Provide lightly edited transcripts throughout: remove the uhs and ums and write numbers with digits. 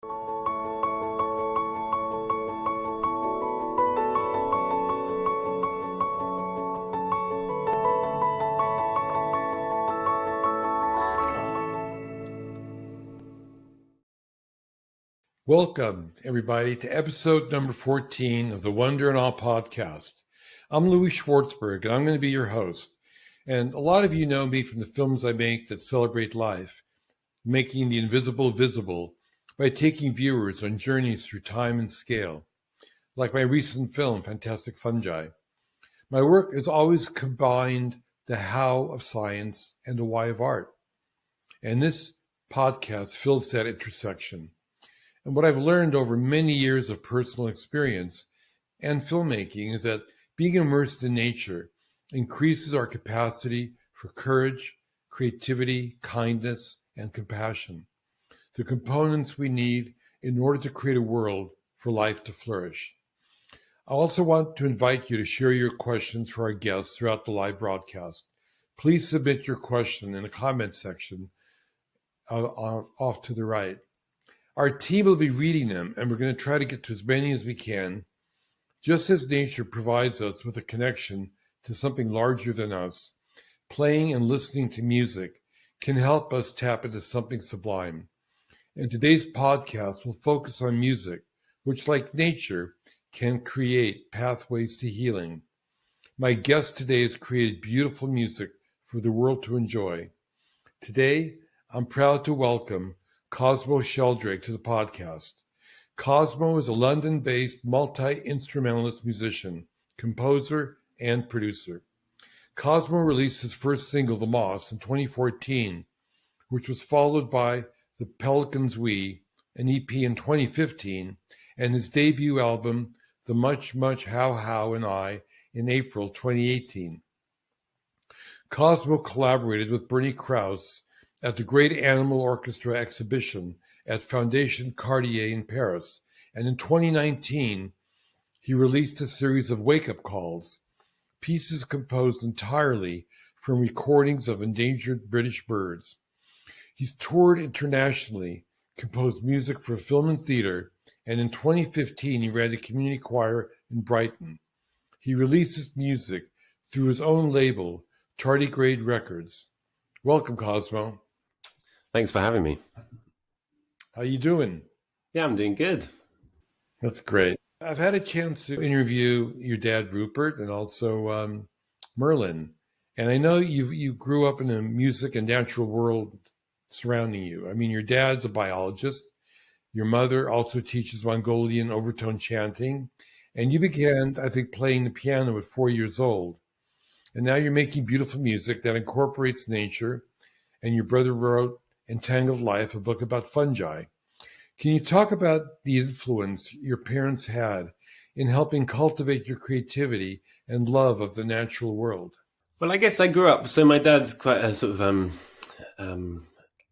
Welcome, everybody, to episode number 14 of the Wonder and Awe podcast. I'm Louie Schwartzberg, and I'm going to be your host. And a lot of you know me from the films I make that celebrate life, making the invisible visible by taking viewers on journeys through time and scale, like my recent film, Fantastic Fungi. My work has always combined the how of science and the why of art. And this podcast fills that intersection. And what I've learned over many years of personal experience and filmmaking is that being immersed in nature increases our capacity for courage, creativity, kindness, and compassion, the components we need in order to create a world for life to flourish. I also want to invite you to share your questions for our guests throughout the live broadcast. Please submit your question in the comment section off to the right. Our team will be reading them, and we're going to try to get to as many as we can, just as nature provides us with a connection to something larger than us. Playing and listening to music can help us tap into something sublime. And today's podcast will focus on music, which, like nature, can create pathways to healing. My guest today has created beautiful music for the world to enjoy. Today, I'm proud to welcome Cosmo Sheldrake to the podcast. Cosmo is a London-based multi-instrumentalist musician, composer, and producer. Cosmo released his first single, The Moss, in 2014, which was followed by The Pelican's Wee, an EP in 2015, and his debut album, The Much Much How and I, in April 2018. Cosmo collaborated with Bernie Krause at the Great Animal Orchestra exhibition at Foundation Cartier in Paris, and in 2019, he released a series of wake-up calls, pieces composed entirely from recordings of endangered British birds. He's toured internationally, composed music for film and theater, and in 2015, he ran a community choir in Brighton. He releases music through his own label, Tardigrade Records. Welcome, Cosmo. Thanks for having me. How you doing? Yeah, I'm doing good. That's great. I've had a chance to interview your dad, Rupert, and also Merlin. And I know you grew up in the music and natural world surrounding you. I mean, your dad's a biologist. Your mother also teaches Mongolian overtone chanting. And you began, I think, playing the piano at 4 years old. And now you're making beautiful music that incorporates nature. And your brother wrote Entangled Life, a book about fungi. Can you talk about the influence your parents had in helping cultivate your creativity and love of the natural world? Well, I guess I grew up, so my dad's quite a sort of,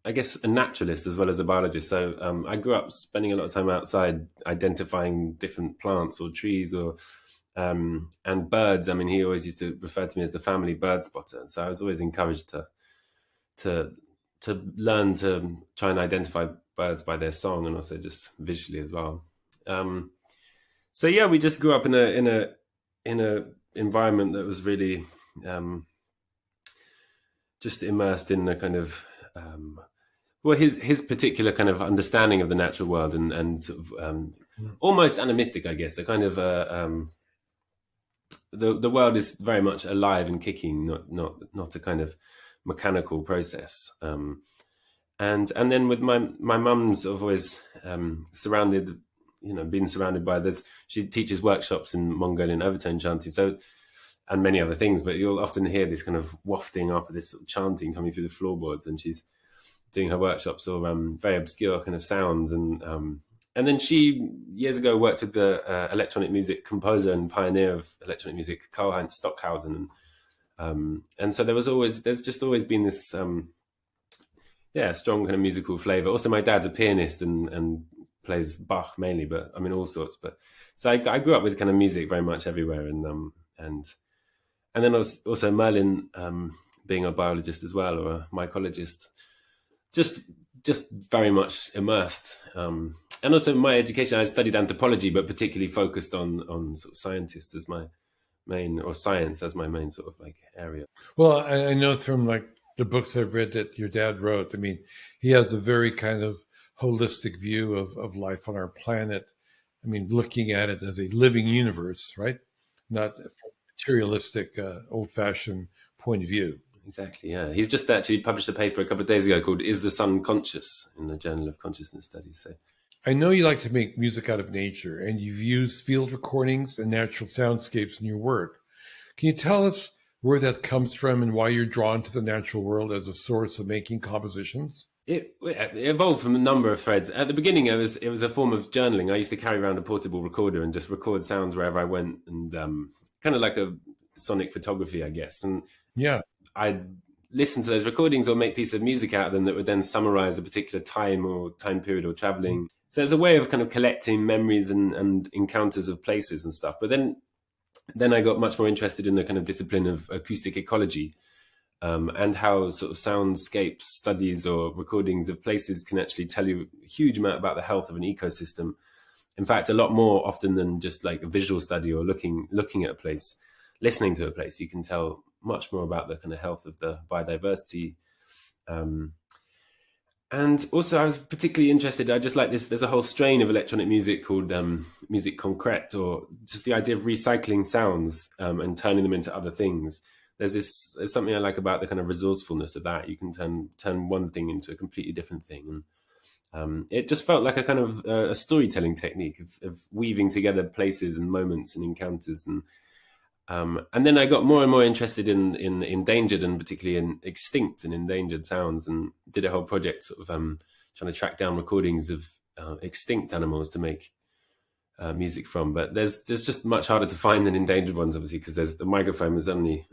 I guess, a naturalist as well as a biologist. So I grew up spending a lot of time outside identifying different plants or trees or and birds. I mean, he always used to refer to me as the family bird spotter. So I was always encouraged to learn to try and identify birds by their song and also just visually as well. So yeah, we just grew up in a environment that was really just immersed in the kind of his particular kind of understanding of the natural world and sort of almost animistic, I guess. The kind of the world is very much alive and kicking, not a kind of mechanical process. And then with my mum's sort of always surrounded, been surrounded by this. She teaches workshops in Mongolian overtone chanting, so, and many other things, but you'll often hear this kind of wafting up of this sort of chanting coming through the floorboards, and she's doing her workshops of very obscure kind of sounds. And then she, years ago, worked with the electronic music composer and pioneer of electronic music, Karl-Heinz Stockhausen. And so there's just always been this, strong kind of musical flavor. Also, my dad's a pianist and plays Bach mainly, but I mean, all sorts. But so I grew up with kind of music very much everywhere. And then I was also Merlin, being a biologist as well, or a mycologist, just just very much immersed. And also my education, I studied anthropology, but particularly focused on sort of scientists as my main, or science as my main sort of like area. Well, I know from like the books I've read that your dad wrote, I mean, he has a very kind of holistic view of life on our planet. I mean, looking at it as a living universe, right? Not from a materialistic, old-fashioned point of view. Exactly, yeah. He's just actually published a paper a couple of days ago called "Is the Sun Conscious?" in the Journal of Consciousness Studies. So, I know you like to make music out of nature, and you've used field recordings and natural soundscapes in your work. Can you tell us where that comes from and why you're drawn to the natural world as a source of making compositions? it evolved from a number of threads. At the beginning, it was a form of journaling. I used to carry around a portable recorder and just record sounds wherever I went, and kind of like a sonic photography, I guess. And Yeah. I'd listen to those recordings or make pieces of music out of them that would then summarize a particular time or time period or traveling. So it's a way of kind of collecting memories and encounters of places and stuff. But then I got much more interested in the kind of discipline of acoustic ecology, and how sort of soundscape studies or recordings of places can actually tell you a huge amount about the health of an ecosystem. In fact, a lot more often than just like a visual study or looking at a place, listening to a place, you can tell much more about the kind of health of the biodiversity. And also I was particularly interested, I just like this, there's a whole strain of electronic music called music concrete, or just the idea of recycling sounds and turning them into other things. There's something I like about the kind of resourcefulness of that. You can turn one thing into a completely different thing. And it just felt like a kind of a storytelling technique of weaving together places and moments and encounters. And then I got more and more interested in endangered, and particularly in extinct and endangered sounds, and did a whole project sort of trying to track down recordings of extinct animals to make music from. But there's just much harder to find than endangered ones, obviously, because the microphone was only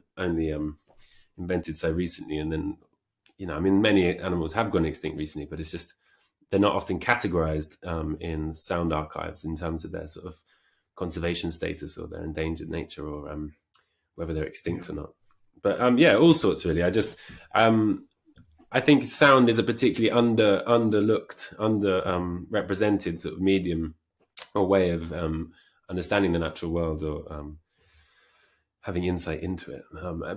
invented so recently. And then, I mean, many animals have gone extinct recently, but it's just they're not often categorized in sound archives in terms of their sort of conservation status or their endangered nature, or whether they're extinct or not. But all sorts really. I think sound is a particularly underlooked, represented sort of medium or way of understanding the natural world, or having insight into it.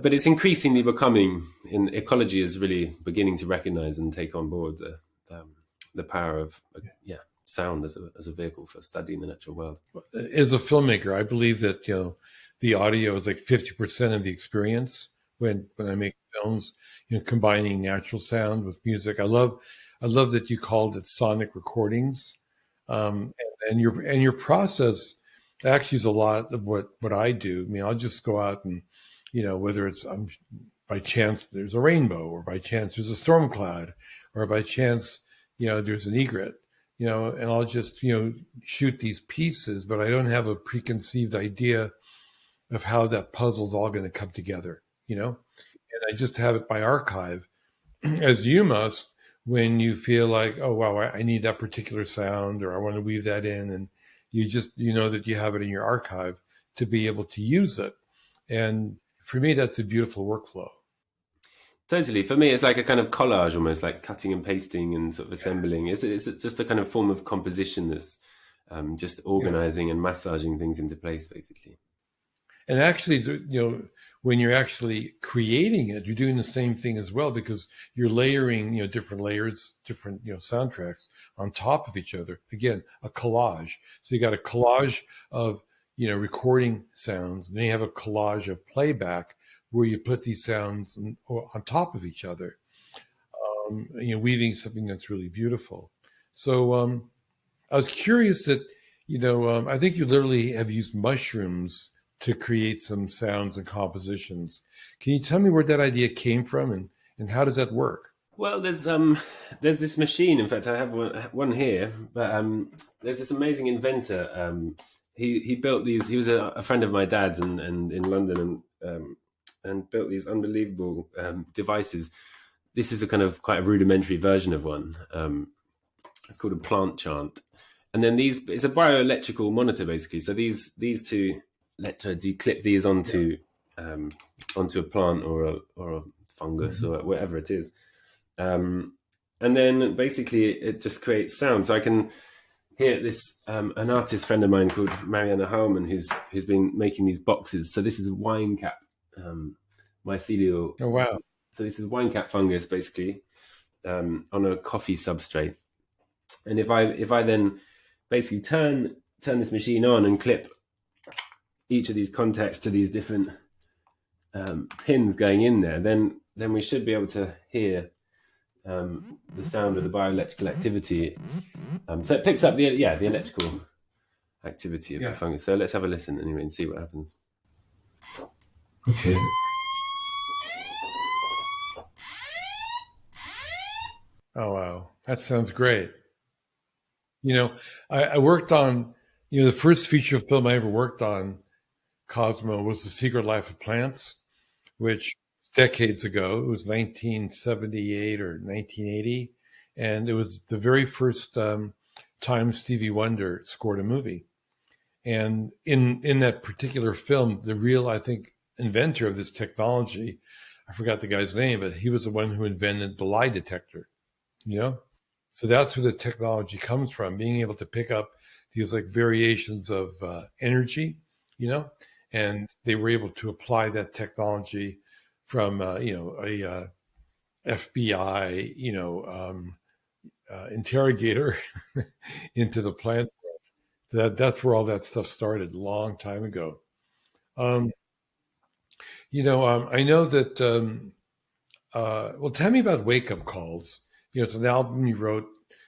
But it's increasingly becoming, in ecology is really beginning to recognize and take on board the power of sound as a vehicle for studying the natural world. As a filmmaker, I believe that the audio is like 50% of the experience when I make films. Combining natural sound with music. I love that you called it sonic recordings, and your process actually is a lot of what I do. I mean, I'll just go out and whether it's by chance there's a rainbow, or by chance there's a storm cloud, or by chance there's an egret. And I'll just, shoot these pieces, but I don't have a preconceived idea of how that puzzle's all going to come together, and I just have it by archive, as you must, when you feel like, oh, wow, I need that particular sound, or I want to weave that in. And you just, that you have it in your archive to be able to use it. And for me, that's a beautiful workflow. Totally. For me, it's like a kind of collage, almost like cutting and pasting and sort of assembling. It's just a kind of form of composition that's just organizing and massaging things into place, basically. And actually, when you're actually creating it, you're doing the same thing as well, because you're layering, different layers, different, soundtracks on top of each other. Again, a collage. So you got a collage of, recording sounds, and then you have a collage of playback, where you put these sounds on top of each other, weaving something that's really beautiful. So I was curious that, I think you literally have used mushrooms to create some sounds and compositions. Can you tell me where that idea came from, and how does that work? Well, there's this machine. In fact, I have one here, but there's this amazing inventor. He built these. He was a friend of my dad's, and in London, and built these unbelievable devices. This is a kind of quite a rudimentary version of one. It's called a plant chant. And then it's a bioelectrical monitor, basically. So these two electrodes, you clip these onto a plant or a fungus or whatever it is. And and then basically it just creates sound. So I can hear this an artist friend of mine called Mariana Hallman who's been making these boxes. So this is a wine cap mycelial. Oh wow! So this is wine cap fungus basically on a coffee substrate. And if I then basically turn this machine on and clip each of these contacts to these different pins going in there, then we should be able to hear the sound of the bioelectrical activity. So it picks up the electrical activity of the fungus. So let's have a listen anyway and see what happens. Okay. Oh wow, that sounds great. I worked on, the first feature film I ever worked on, Cosmo, was The Secret Life of Plants, which decades ago. It was 1978 or 1980, and it was the very first time Stevie Wonder scored a movie. And in that particular film, the real, I think, inventor of this technology, I forgot the guy's name, but he was the one who invented the lie detector. So that's where the technology comes from, being able to pick up these like variations of energy, and they were able to apply that technology from a FBI interrogator into the plant world. That's where all that stuff started a long time ago. I know that. Well, tell me about Wake Up Calls. It's an album you wrote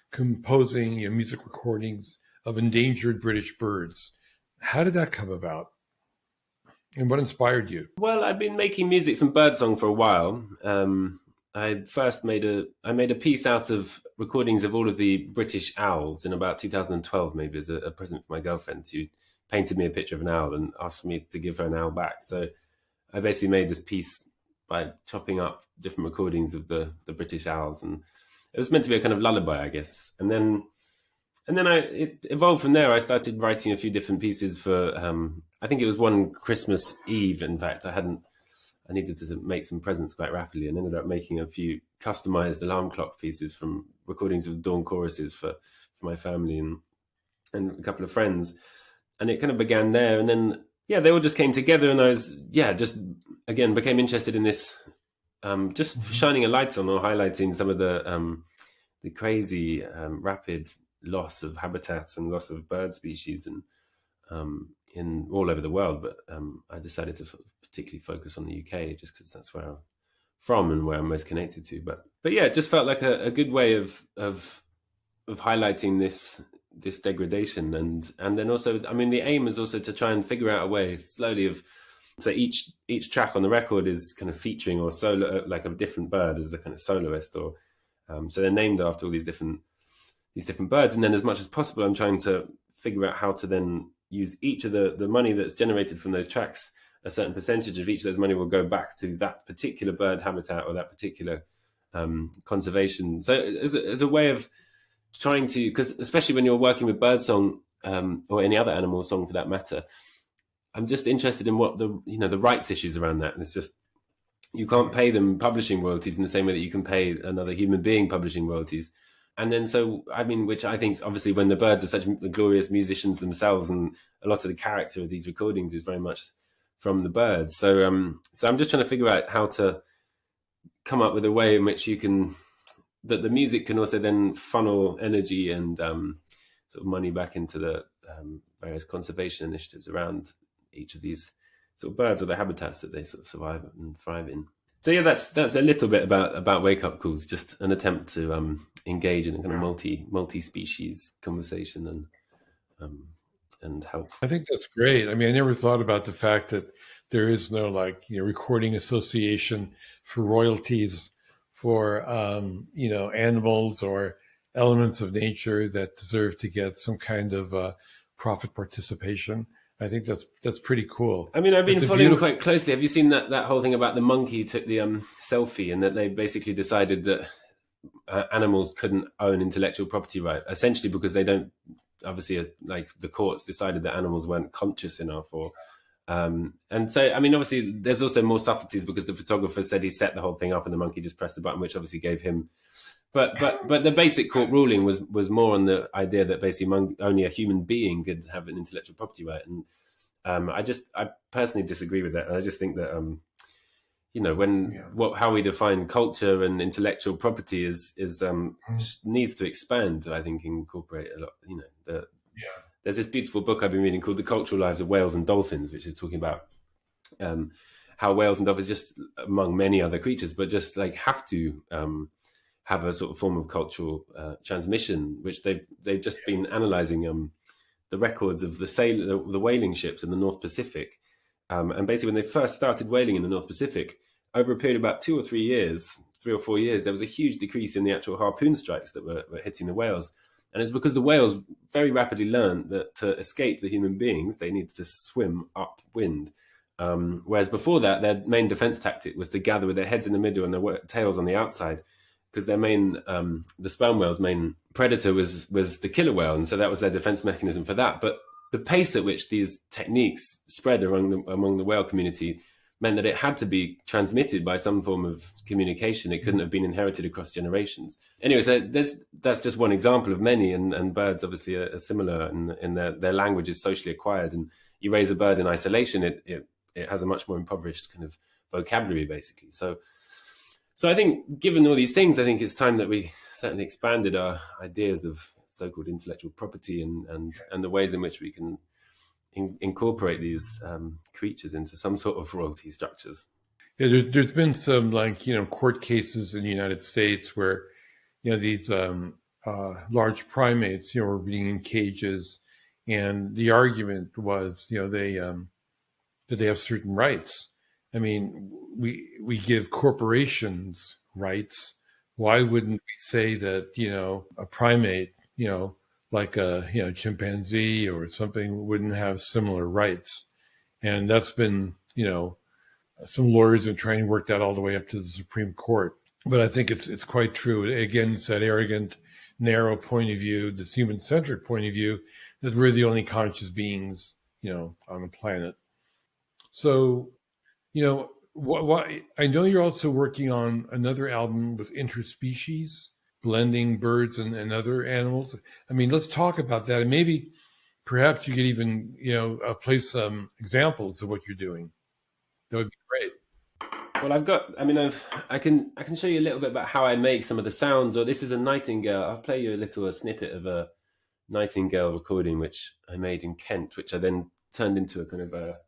composing music recordings of endangered British birds. How did that come about? And what inspired you? Well, I've been making music from birdsong for a while. I first made a piece out of recordings of all of the British owls in about 2012, maybe as a present for my girlfriend, who painted me a picture of an owl and asked me to give her an owl back. So I basically made this piece by chopping up different recordings of the British owls, and it was meant to be a kind of lullaby, I guess. And then it evolved from there. I started writing a few different pieces for, I think it was one Christmas Eve. In fact, I needed to make some presents quite rapidly, and ended up making a few customized alarm clock pieces from recordings of dawn choruses for my family and a couple of friends. And it kind of began there. And then, they all just came together, and I was, just again, became interested in this, just shining a light on or highlighting some of the crazy rapid loss of habitats and loss of bird species and in all over the world. But I decided to particularly focus on the UK just because that's where I'm from and where I'm most connected to. But it just felt like a good way of highlighting this degradation, and then also, the aim is also to try and figure out a way slowly of, so each track on the record is kind of featuring or solo, like a different bird as the kind of soloist, or so they're named after all these different birds. And then as much as possible, I'm trying to figure out how to then use each of the money that's generated from those tracks. A certain percentage of each of those money will go back to that particular bird habitat or that particular conservation. So as a way of trying to, because especially when you're working with birdsong or any other animal song for that matter, I'm just interested in what the rights issues around that. And it's just, you can't pay them publishing royalties in the same way that you can pay another human being publishing royalties. And then, so, which I think, obviously, when the birds are such glorious musicians themselves, and a lot of the character of these recordings is very much from the birds. So I'm just trying to figure out how to come up with a way in which that the music can also then funnel energy and sort of money back into the various conservation initiatives around each of these sort of birds or the habitats that they sort of survive and thrive in. So that's a little bit about Wake Up Calls, just an attempt to engage in a kind of multi-species conversation and help. I think that's great. I never thought about the fact that there is no recording association for royalties for animals or elements of nature that deserve to get some kind of profit participation. I think that's pretty cool. I've been following quite closely. Have you seen that whole thing about the monkey took the selfie, and that they basically decided that animals couldn't own intellectual property right, essentially because they don't, obviously, like the courts decided that animals weren't conscious enough, or and so obviously there's also more subtleties because the photographer said he set the whole thing up and the monkey just pressed the button, which obviously gave him But the basic court ruling was more on the idea that basically only a human being could have an intellectual property right, and I personally disagree with that. I just think that how we define culture and intellectual property is needs to expand. I think incorporate a lot. There's this beautiful book I've been reading called The Cultural Lives of Whales and Dolphins, which is talking about how whales and dolphins, just among many other creatures, but just like have to have a sort of form of cultural transmission, which they've just been analysing the records of the whaling ships in the North Pacific. And basically, when they first started whaling in the North Pacific, over a period of about 3 or 4 years, there was a huge decrease in the actual harpoon strikes that were hitting the whales. And it's because the whales very rapidly learned that to escape the human beings, they needed to swim upwind. Whereas before that, their main defense tactic was to gather with their heads in the middle and their tails on the outside, because their the sperm whale's main predator was the killer whale. And so that was their defense mechanism for that. But the pace at which these techniques spread among the whale community meant that it had to be transmitted by some form of communication. It couldn't have been inherited across generations. Anyway, so that's just one example of many, and birds obviously are similar in their language is socially acquired. And you raise a bird in isolation, it has a much more impoverished kind of vocabulary, basically. So I think, given all these things, I think it's time that we certainly expanded our ideas of so-called intellectual property and the ways in which we can incorporate these creatures into some sort of royalty structures. Yeah, there's been some court cases in the United States where these large primates were being in cages, and the argument was that they have certain rights. I mean, we give corporations rights. Why wouldn't we say that a primate like a chimpanzee or something wouldn't have similar rights? And that's been some lawyers are trying to work that all the way up to the Supreme Court. But I think it's quite true. Again, it's that arrogant, narrow point of view, this human-centric point of view, that we're the only conscious beings on the planet. So what I know you're also working on another album with interspecies, blending birds and other animals. I mean, let's talk about that, and maybe perhaps you could even play some examples of what you're doing. That would be great. Well, I can show you a little bit about how I make some of the sounds. Or this is a nightingale. I'll play you a snippet of a nightingale recording which I made in Kent, which I then turned into a kind of a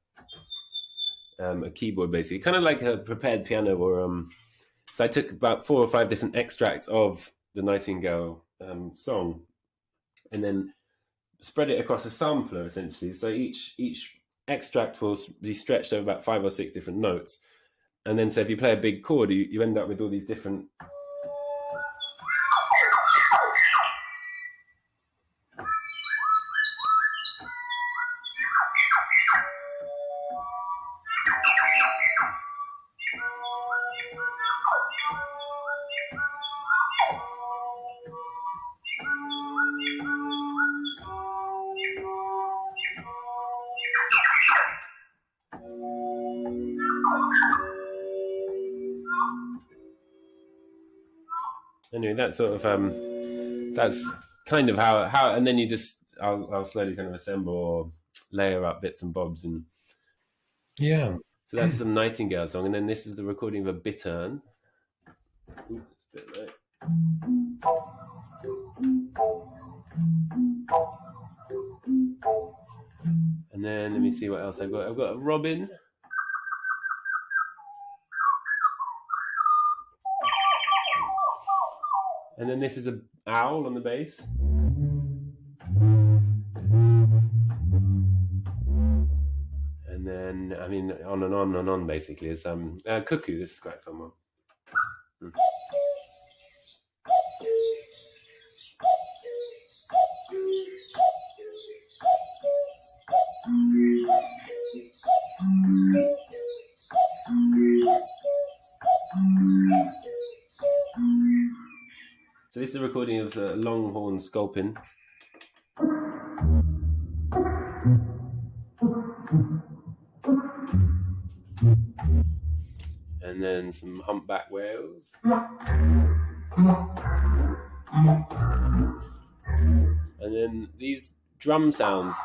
keyboard, basically, kind of like a prepared piano. Or so I took about 4 or 5 different extracts of the nightingale song, and then spread it across a sampler, essentially. So each extract will be stretched over about 5 or 6 different notes, and then so if you play a big chord, you end up with all these different. Anyway, that sort of that's kind of how, and then I'll slowly kind of assemble or layer up bits and bobs, and yeah. So that's some nightingale song, and then this is the recording of a bittern. Ooh, it's a bit low. And then let me see what else I've got. I've got a robin. And then this is an owl on the bass. And then, on and on and on, basically. It's cuckoo. This is quite a fun one. So this is a recording of the longhorn sculpin. And then some humpback whales. And then these drum sounds.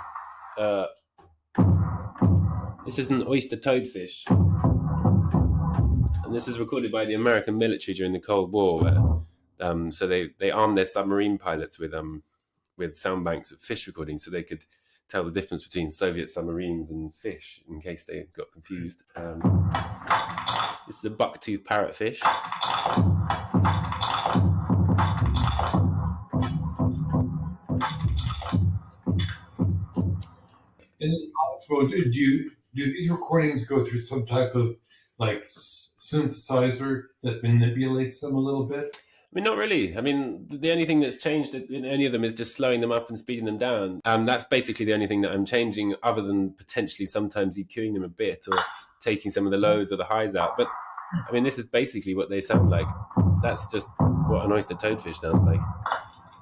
This is an oyster toadfish, and this is recorded by the American military during the Cold War, where so they armed their submarine pilots with sound banks of fish recordings, so they could tell the difference between Soviet submarines and fish in case they got confused. This is a buck-toothed parrotfish. And so do these recordings go through some type of like synthesizer that manipulates them a little bit? I mean, not really. I mean, the only thing that's changed in any of them is just slowing them up and speeding them down. That's basically the only thing that I'm changing, other than potentially sometimes EQing them a bit or taking some of the lows or the highs out. But I mean, this is basically what they sound like. That's just what an oyster toadfish sounds like.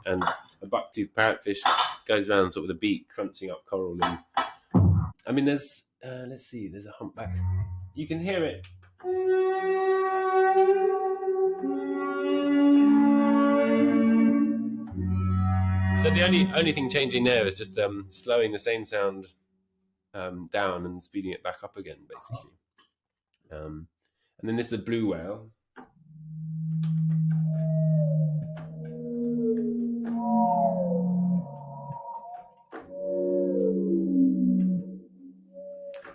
And a buck-toothed parrotfish goes around sort of with a beak crunching up coral. And I mean, there's let's see, there's a humpback. You can hear it. So the only thing changing there is just slowing the same sound down and speeding it back up again, basically. And then this is a blue whale.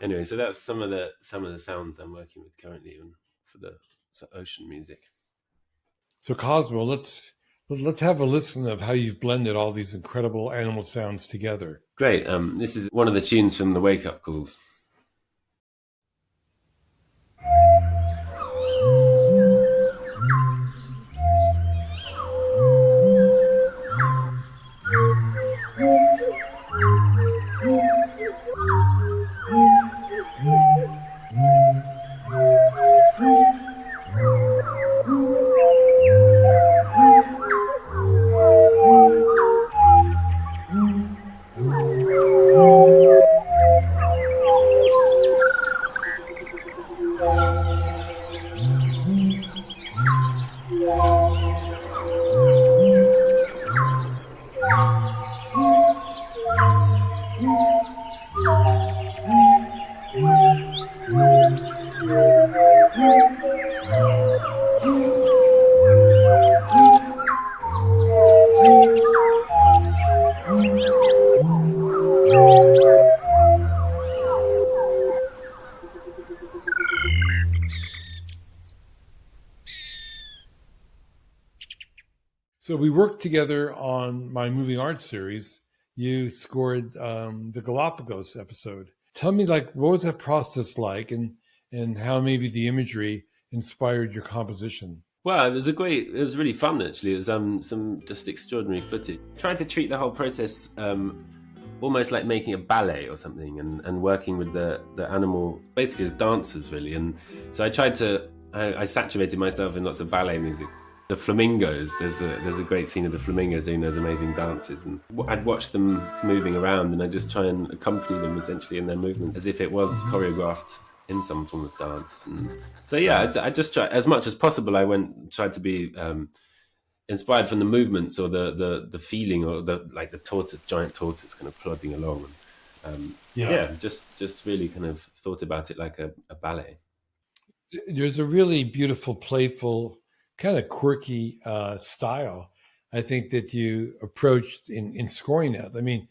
Anyway, so that's some of the sounds I'm working with currently for the ocean music. So Cosmo, let's have a listen of how you've blended all these incredible animal sounds together. Great. This is one of the tunes from the Wake Up Calls. So we worked together on my moving art series. You scored the Galapagos episode. Tell me, like, what was that process like, and how maybe the imagery inspired your composition? Well, it was really fun, actually. It was some just extraordinary footage. Trying to treat the whole process almost like making a ballet or something, and working with the animal basically as dancers, really. And so I saturated myself in lots of ballet music. The flamingos, there's a great scene of the flamingos doing those amazing dances, and I'd watch them moving around, and I'd just try and accompany them essentially in their movements as if it was choreographed in some form of dance. And so yeah, I just tried as much as possible. I tried to be inspired from the movements or the feeling, or the giant tortoise kind of plodding along. And, just really kind of thought about it like a ballet. There's a really beautiful, playful, kind of quirky style, I think, that you approached in scoring that. I mean,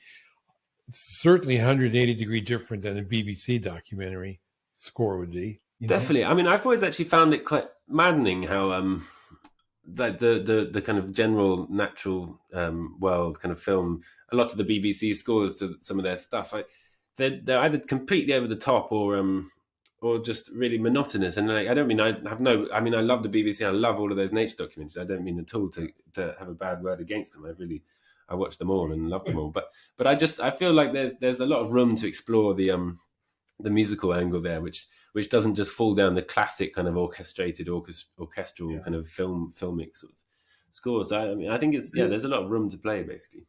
it's certainly 180 degree different than a BBC documentary score would be. Definitely. I mean, I've always actually found it quite maddening how like the kind of general natural world kind of film, a lot of the BBC scores to some of their stuff, they're either completely over the top or just really monotonous. And like, I love the BBC. I love all of those nature documentaries. I don't mean at all to have a bad word against them. I watch them all and love them all. But I feel like there's a lot of room to explore the musical angle there, which doesn't just fall down the classic kind of orchestrated orchestral kind of filmic sort of scores. I mean, I think there's a lot of room to play, basically.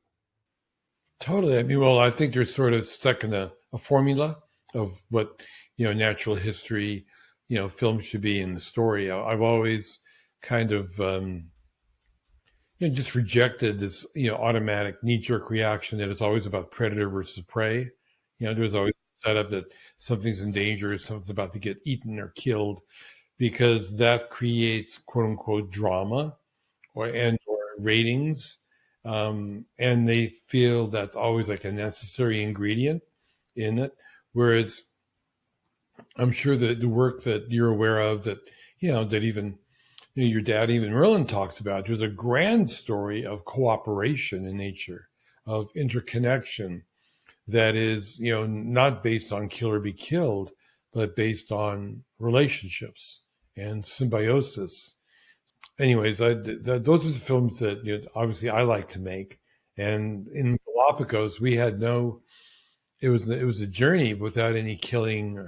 Totally. I mean, well, I think they're sort of stuck in a formula of what, natural history, film should be in the story. I've always kind of just rejected this, automatic knee-jerk reaction that it's always about predator versus prey. There's always a setup that something's in danger, something's about to get eaten or killed, because that creates quote unquote drama or ratings. And they feel that's always like a necessary ingredient in it. Whereas I'm sure that the work that you're aware of that, that even your dad, even Merlin talks about, there's a grand story of cooperation in nature, of interconnection that is, not based on kill or be killed, but based on relationships and symbiosis. Anyways, those are the films that obviously I like to make. And in Galapagos, we had no. It was a journey without any killing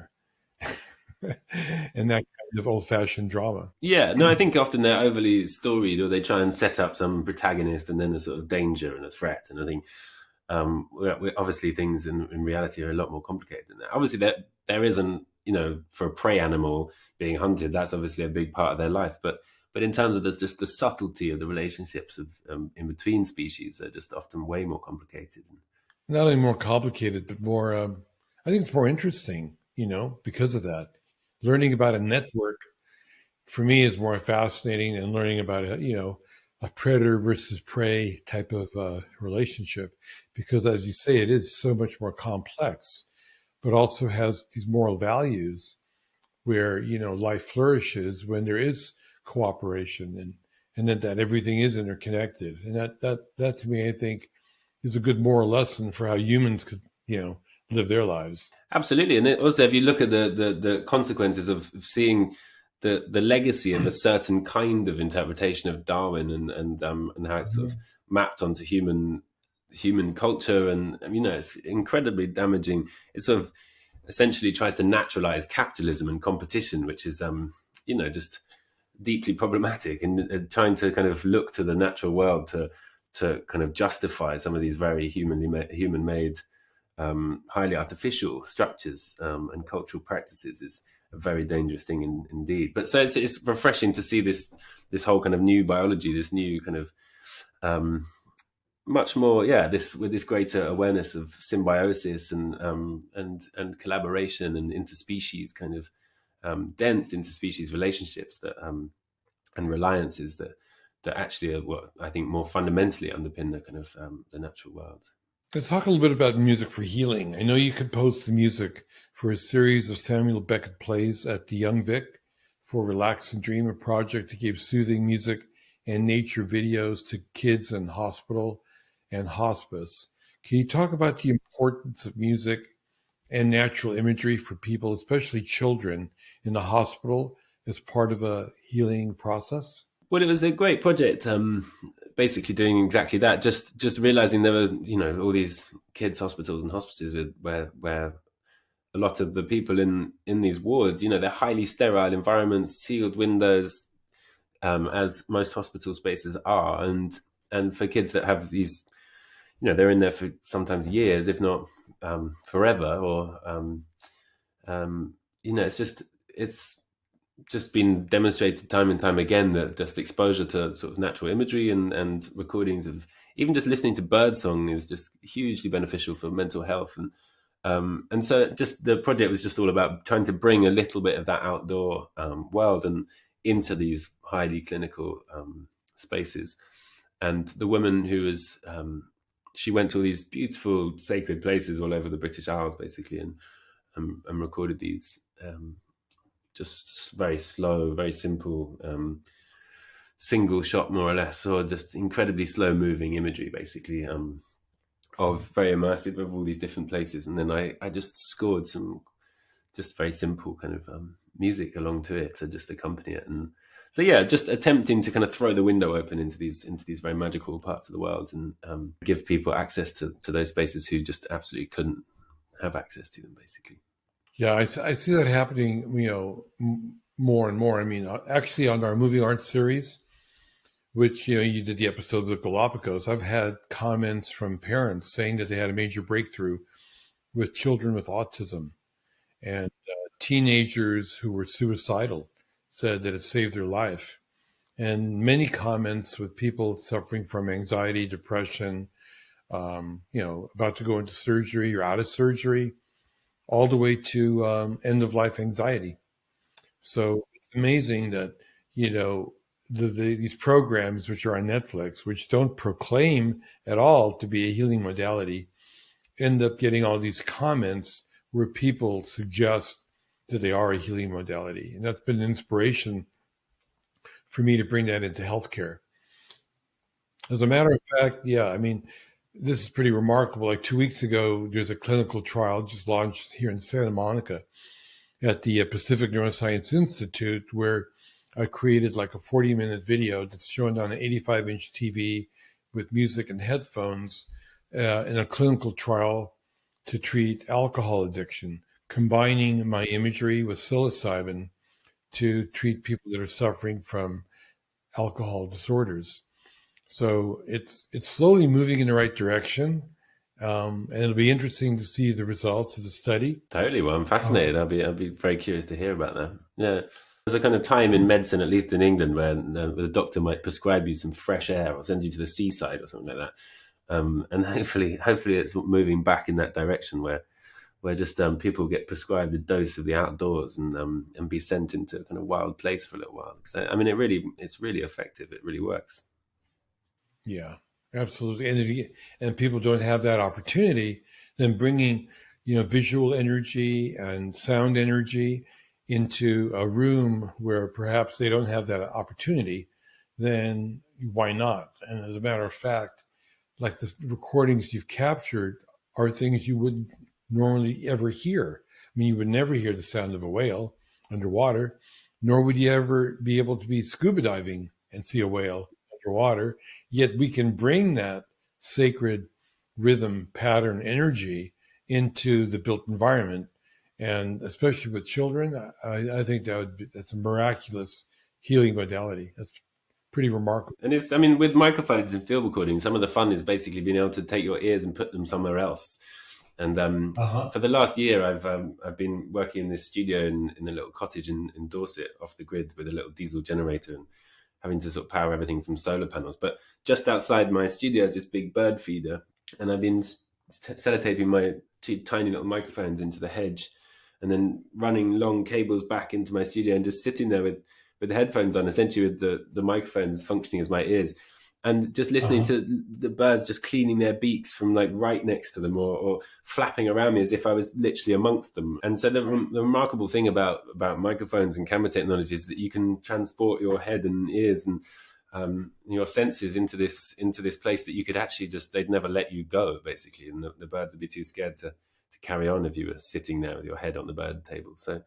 and that kind of old fashioned drama. Yeah, no, I think often they're overly storied, or they try and set up some protagonist and then a sort of danger and a threat. And I think obviously things in reality are a lot more complicated than that. Obviously, there isn't, for a prey animal being hunted, that's obviously a big part of their life. But in terms of just the subtlety of the relationships of in between species, they're just often way more complicated. Not only more complicated, but more. I think it's more interesting, because of that. Learning about a network for me is more fascinating than learning about a predator versus prey type of relationship, because as you say, it is so much more complex, but also has these moral values where life flourishes when there is cooperation and that everything is interconnected, and that to me, I think, is a good moral lesson for how humans could live their lives. Absolutely, and also if you look at the consequences of seeing the legacy of a certain kind of interpretation of Darwin and how it's sort of mapped onto human culture, and it's incredibly damaging. It sort of essentially tries to naturalize capitalism and competition, which is just deeply problematic, and trying to kind of look to the natural world to kind of justify some of these very human made highly artificial structures and cultural practices is a very dangerous thing indeed. But so it's refreshing to see this whole kind of new biology, this new kind of much more, this with this greater awareness of symbiosis and collaboration and interspecies kind of dense interspecies relationships that and reliances that actually are what I think more fundamentally underpin the kind of the natural world. Let's talk a little bit about music for healing. I know you composed the music for a series of Samuel Beckett plays at the Young Vic for Relax and Dream, a project that gave soothing music and nature videos to kids in hospital and hospice. Can you talk about the importance of music and natural imagery for people, especially children, in the hospital as part of a healing process? Well, it was a great project, basically doing exactly that. Just realizing there were, all these kids' hospitals and hospices where a lot of the people in these wards, they're highly sterile environments, sealed windows, as most hospital spaces are, and for kids that have these, they're in there for sometimes years, if not forever, or it's just been demonstrated time and time again that just exposure to sort of natural imagery and recordings of even just listening to birdsong is just hugely beneficial for mental health. And so just the project was just all about trying to bring a little bit of that outdoor world and into these highly clinical spaces. And the woman who was, she went to all these beautiful sacred places all over the British Isles, basically, and recorded these just very slow, very simple, single shot, more or less, or just incredibly slow moving imagery, basically, of very immersive of all these different places. And then I just scored some just very simple kind of music along to it to just accompany it. And so, just attempting to kind of throw the window open into these very magical parts of the world and give people access to those spaces who just absolutely couldn't have access to them, basically. Yeah, I see that happening, more and more. I mean, actually, on our movie art series, which, you did the episode with Galapagos, I've had comments from parents saying that they had a major breakthrough with children with autism, and teenagers who were suicidal said that it saved their life. and many comments with people suffering from anxiety, depression, about to go into surgery or out of surgery, all the way to end of life anxiety. So it's amazing that, these programs, which are on Netflix, which don't proclaim at all to be a healing modality, end up getting all these comments where people suggest that they are a healing modality. And that's been an inspiration for me to bring that into healthcare. As a matter of fact, yeah, I mean, this is pretty remarkable. Like 2 weeks ago, there's a clinical trial just launched here in Santa Monica at the Pacific Neuroscience Institute, where I created like a 40-minute video that's shown on an 85-inch TV with music and headphones in a clinical trial to treat alcohol addiction, combining my imagery with psilocybin to treat people that are suffering from alcohol disorders. So it's slowly moving in the right direction, and it'll be interesting to see the results of the study. Totally. Well, I'm fascinated. I'd be very curious to hear about that. Yeah. There's a kind of time in medicine, at least in England, where the doctor might prescribe you some fresh air or send you to the seaside or something like that. And hopefully it's moving back in that direction where just people get prescribed a dose of the outdoors and be sent into a kind of wild place for a little while. So, I mean, it's really effective. It really works. Yeah, absolutely. And people don't have that opportunity, then bringing, visual energy and sound energy into a room where perhaps they don't have that opportunity, then why not? And as a matter of fact, like the recordings you've captured are things you wouldn't normally ever hear. I mean, you would never hear the sound of a whale underwater, nor would you ever be able to be scuba diving and see a whale underwater. Yet we can bring that sacred rhythm, pattern, energy into the built environment. And especially with children, I think that's a miraculous healing modality. That's pretty remarkable. And I mean, with microphones and field recording, some of the fun is basically being able to take your ears and put them somewhere else. And for the last year, I've been working in this studio in a little cottage in Dorset, off the grid, with a little diesel generator and having to sort of power everything from solar panels. But just outside my studio is this big bird feeder, and I've been sellotaping my two tiny little microphones into the hedge, and then running long cables back into my studio and just sitting there with the headphones on, essentially with the microphones functioning as my ears, and just listening to the birds just cleaning their beaks from like right next to them, or flapping around me as if I was literally amongst them. And so the remarkable thing about microphones and camera technology is that you can transport your head and ears and your senses into this place that you could actually they'd never let you go, basically, and the birds would be too scared to carry on if you were sitting there with your head on the bird table. So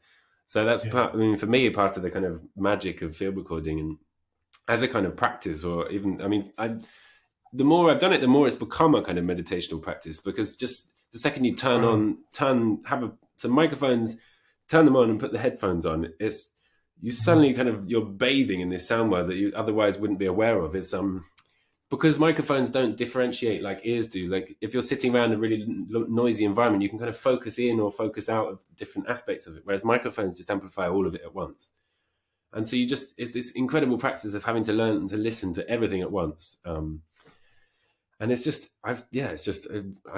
that's part. I mean, for me, part of the kind of magic of field recording, and as a kind of practice, or even, I mean, the more I've done it, the more it's become a kind of meditational practice, because just the second you have some microphones, turn them on and put the headphones on, you suddenly you're bathing in this sound world that you otherwise wouldn't be aware of. It's because microphones don't differentiate like ears do. Like if you're sitting around a really noisy environment, you can kind of focus in or focus out of different aspects of it, whereas microphones just amplify all of it at once. And so it's this incredible practice of having to learn to listen to everything at once. And I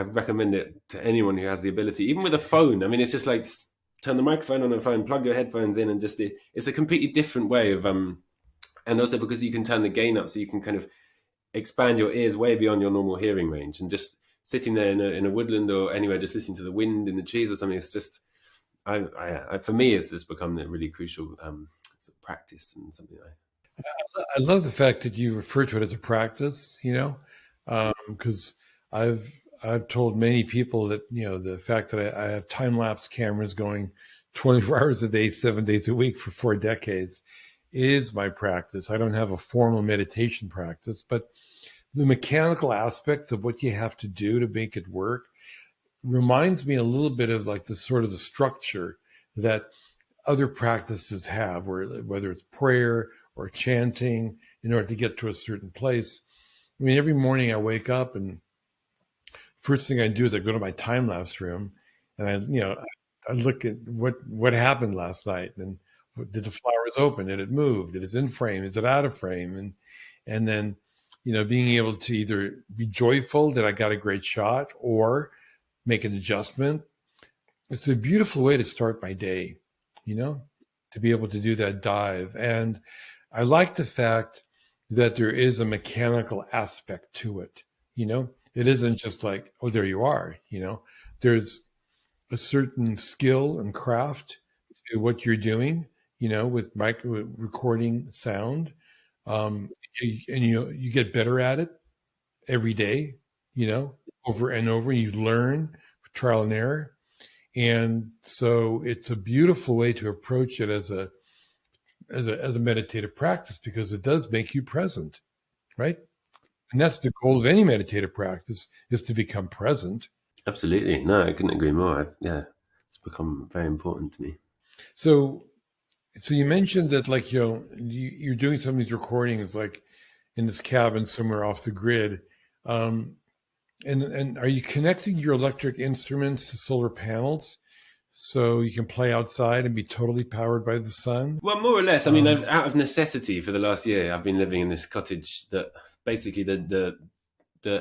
recommend it to anyone who has the ability, even with a phone. I mean, it's just like, turn the microphone on a phone, plug your headphones in, and it's a completely different way of, and also because you can turn the gain up, so you can kind of expand your ears way beyond your normal hearing range, and just sitting there in a woodland or anywhere, just listening to the wind in the trees or something. It's just, for me, it's just become a really crucial practice, and something I love the fact that you refer to it as a practice, because I've told many people that, the fact that I have time-lapse cameras going 24 hours a day, 7 days a week for 4 decades is my practice. I don't have a formal meditation practice, but the mechanical aspects of what you have to do to make it work reminds me a little bit of like the sort of the structure that other practices have, whether it's prayer or chanting in order to get to a certain place. I mean, every morning I wake up, and first thing I do is I go to my time lapse room, and I look at what happened last night, and Did the flowers open? Did it move? Did it in frame? Is it out of frame? And then, being able to either be joyful that I got a great shot or make an adjustment. It's a beautiful way to start my day, to be able to do that dive. And I like the fact that there is a mechanical aspect to it. It isn't just like, oh, there you are. There's a certain skill and craft to what you're doing, with recording sound. You get better at it every day, over and over. You learn trial and error. And so it's a beautiful way to approach it as a meditative practice, because it does make you present, right? And that's the goal of any meditative practice, is to become present. Absolutely. No, I couldn't agree more. It's become very important to me. So you mentioned that, like, you're doing some of these recordings like in this cabin somewhere off the grid. And are you connecting your electric instruments to solar panels so you can play outside and be totally powered by the sun? Well, more or less. I mean, out of necessity for the last year, I've been living in this cottage that basically the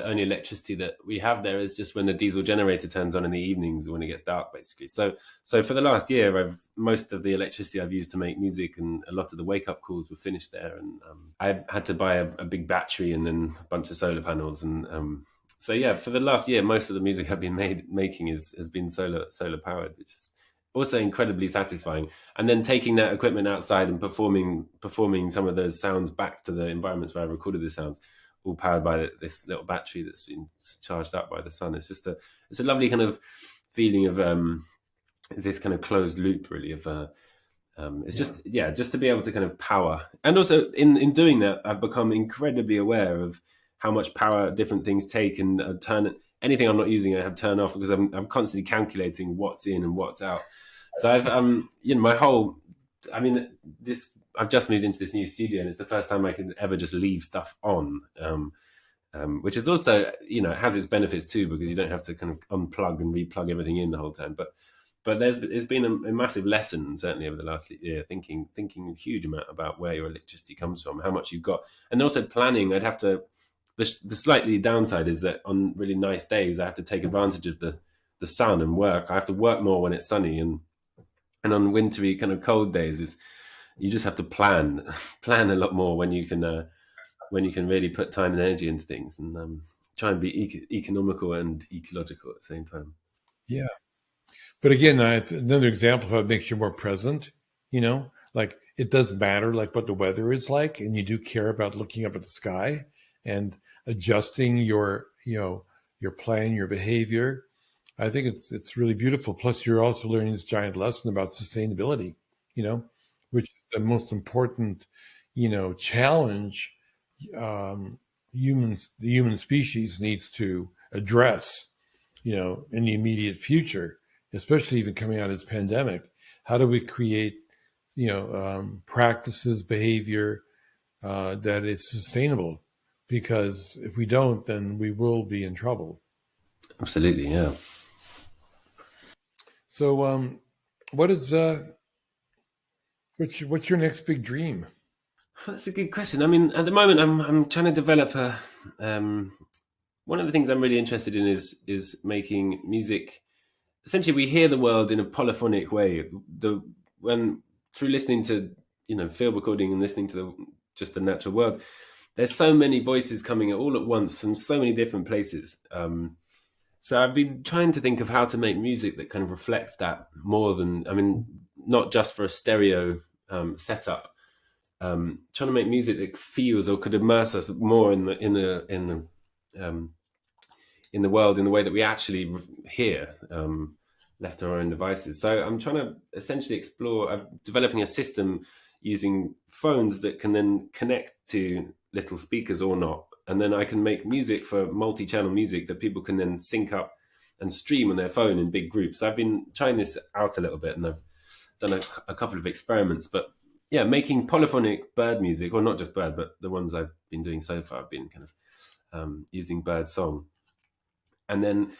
only electricity that we have there is just when the diesel generator turns on in the evenings when it gets dark, basically. So for the last year, most of the electricity I've used to make music, and a lot of the wake-up calls were finished there. And I had to buy a big battery and then a bunch of solar panels. And so yeah, for the last year, most of the music I've been making has been solar powered, which is also incredibly satisfying. And then taking that equipment outside and performing some of those sounds back to the environments where I recorded the sounds, all powered by this little battery that's been charged up by the sun. It's just it's a lovely kind of feeling of this kind of closed loop, really. Just to be able to kind of power, and also in doing that, I've become incredibly aware of how much power different things take, and anything I'm not using, I have turn off, because I'm constantly calculating what's in and what's out. So I've I've just moved into this new studio, and it's the first time I can ever just leave stuff on, which is also, it has its benefits too, because you don't have to kind of unplug and replug everything in the whole time. But there's been a massive lesson, certainly over the last year, thinking a huge amount about where your electricity comes from, how much you've got, and also planning. The slightly downside is that on really nice days, I have to take advantage of the sun and work. I have to work more when it's sunny, and on wintry kind of cold days, you just have to plan a lot more when you can really put time and energy into things, and try and be economical and ecological at the same time. Yeah. But again, another example of how it makes you more present, like it does matter like what the weather is like, and you do care about looking up at the sky and adjusting your plan, your behavior. I think it's really beautiful. Plus, you're also learning this giant lesson about sustainability, which is the most important, challenge the human species needs to address, in the immediate future, especially even coming out of this pandemic. How do we create, practices, behavior that is sustainable? Because if we don't, then we will be in trouble. Absolutely, yeah. So, what's your next big dream? That's a good question. I mean, at the moment, I'm trying to develop one of the things I'm really interested in is making music. Essentially, we hear the world in a polyphonic way. Through listening to field recording and listening to just the natural world, there's so many voices coming all at once from so many different places. So I've been trying to think of how to make music that kind of reflects that more than, not just for a stereo setup. Trying to make music that feels or could immerse us more in the world in the way that we actually hear, left to our own devices. So I'm trying to essentially explore. I'm developing a system using phones that can then connect to little speakers or not, and then I can make music for multi-channel music that people can then sync up and stream on their phone in big groups. I've been trying this out a little bit, and I've done a couple of experiments, but yeah, making polyphonic bird music, or not just bird, but the ones I've been doing so far have been kind of using bird song. And then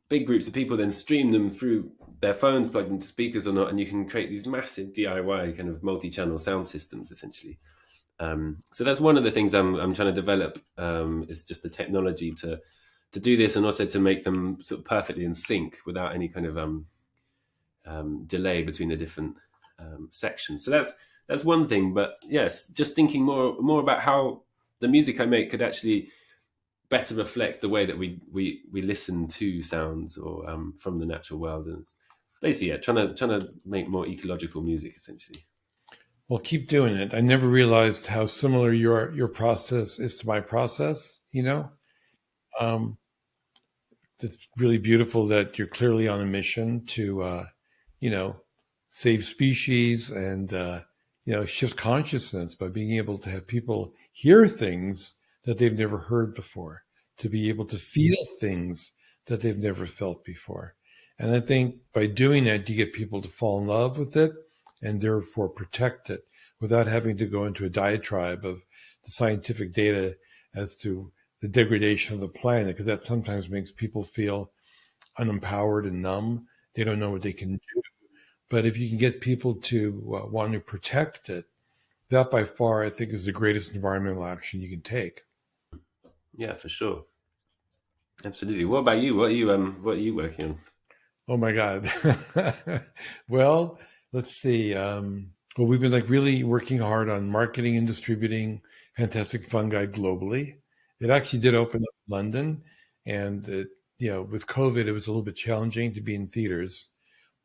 big groups of people then stream them through their phones plugged into speakers or not, and you can create these massive DIY kind of multi-channel sound systems essentially. So that's one of the things I'm trying to develop, is just the technology to do this, and also to make them sort of perfectly in sync without any kind of delay between the different sections. So that's one thing. But yes, just thinking more about how the music I make could actually better reflect the way that we listen to sounds or from the natural world, and basically trying to make more ecological music essentially. Well, keep doing it. I never realized how similar your process is to my process. Um, it's really beautiful that you're clearly on a mission to, you know, save species and shift consciousness by being able to have people hear things that they've never heard before, to be able to feel things that they've never felt before. And I think by doing that, you get people to fall in love with it and therefore protect it without having to go into a diatribe of the scientific data as to the degradation of the planet, because that sometimes makes people feel unempowered and numb. They don't know what they can do. But if you can get people to want to protect it, that by far, I think, is the greatest environmental action you can take. Yeah, for sure. Absolutely. What about you? What are you working on? Oh my God. Well, let's see. Well, we've been like really working hard on marketing and distributing Fantastic Fungi globally. It actually did open up in London, and with COVID, it was a little bit challenging to be in theaters.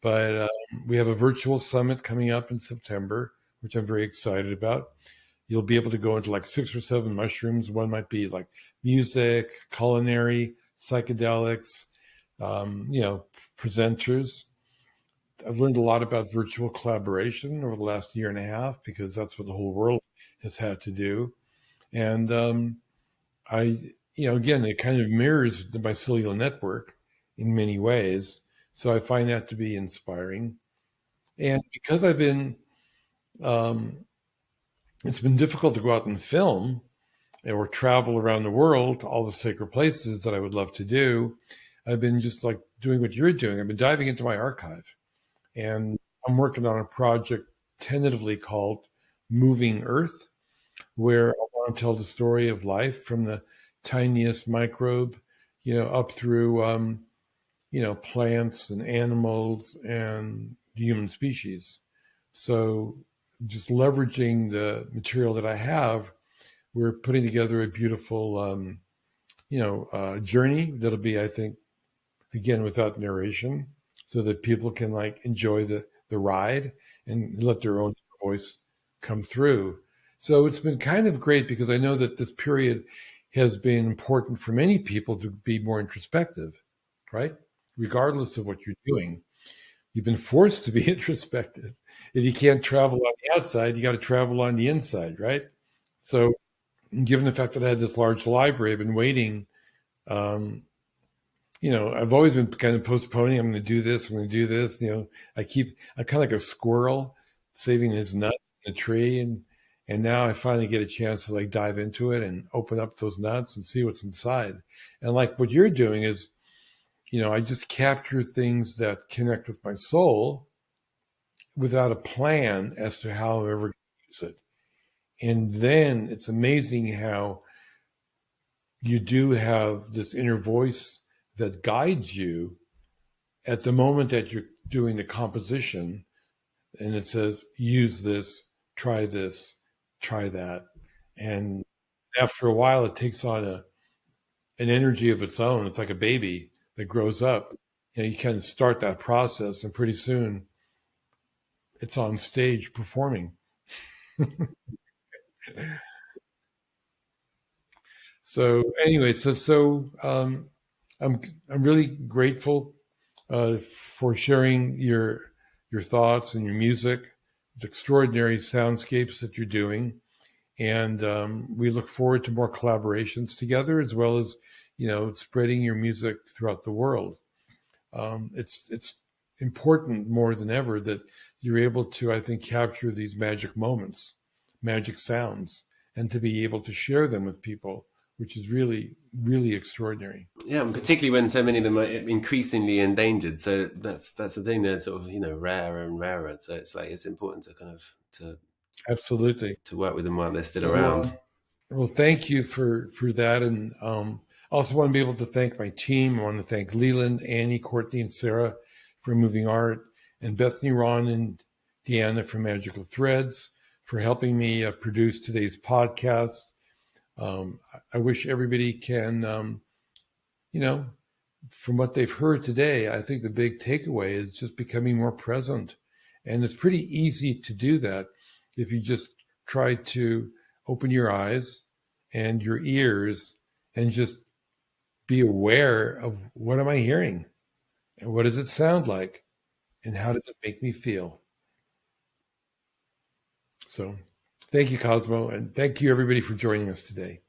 But we have a virtual summit coming up in September, which I'm very excited about. You'll be able to go into like 6 or 7 mushrooms. One might be like music, culinary, psychedelics, presenters. I've learned a lot about virtual collaboration over the last year and a half because that's what the whole world has had to do. And again, it kind of mirrors the mycelial network in many ways. So I find that to be inspiring. And because um, it's been difficult to go out and film or travel around the world to all the sacred places that I would love to do, I've been just like doing what you're doing. I've been diving into my archive, and I'm working on a project tentatively called Moving Earth, where I want to tell the story of life from the tiniest microbe, up through, plants and animals and the human species. So just leveraging the material that I have, we're putting together a beautiful, journey that'll be, I think, again, without narration, so that people can like enjoy the ride and let their own voice come through. So it's been kind of great because I know that this period has been important for many people to be more introspective, right? Regardless of what you're doing, you've been forced to be introspective. If you can't travel on the outside, you got to travel on the inside, right? So, given the fact that I had this large library, I've been waiting. Um, I've always been kind of postponing. I'm going to do this. I'm going to do this. I'm kind of like a squirrel saving his nuts in a tree, and now I finally get a chance to like dive into it and open up those nuts and see what's inside. And like what you're doing is, I just capture things that connect with my soul without a plan as to how I'm ever going to use it. And then it's amazing how you do have this inner voice that guides you at the moment that you're doing the composition, and it says, use this, try that. And after a while, it takes on an energy of its own. It's like a baby that grows up. You kind of start that process, and pretty soon it's on stage performing. So anyway, I'm really grateful for sharing your thoughts and your music, the extraordinary soundscapes that you're doing, and we look forward to more collaborations together, as well as spreading your music throughout the world. It's important more than ever that you're able to, I think, capture these magic moments, magic sounds, and to be able to share them with people which is really, really extraordinary. Yeah, and particularly when so many of them are increasingly endangered. So that's the thing. They're sort of rarer and rarer. So it's important to kind of absolutely to work with them while they're still around. Well, thank you for that, and I also want to be able to thank my team. I want to thank Leland, Annie, Courtney, and Sarah for Moving Art, and Bethany, Ron, and Deanna from Magical Threads for helping me produce today's podcast. I wish everybody can, from what they've heard today, I think the big takeaway is just becoming more present. And it's pretty easy to do that if you just try to open your eyes and your ears and just be aware of what am I hearing and what does it sound like and how does it make me feel. So thank you, Cosmo, and thank you everybody for joining us today.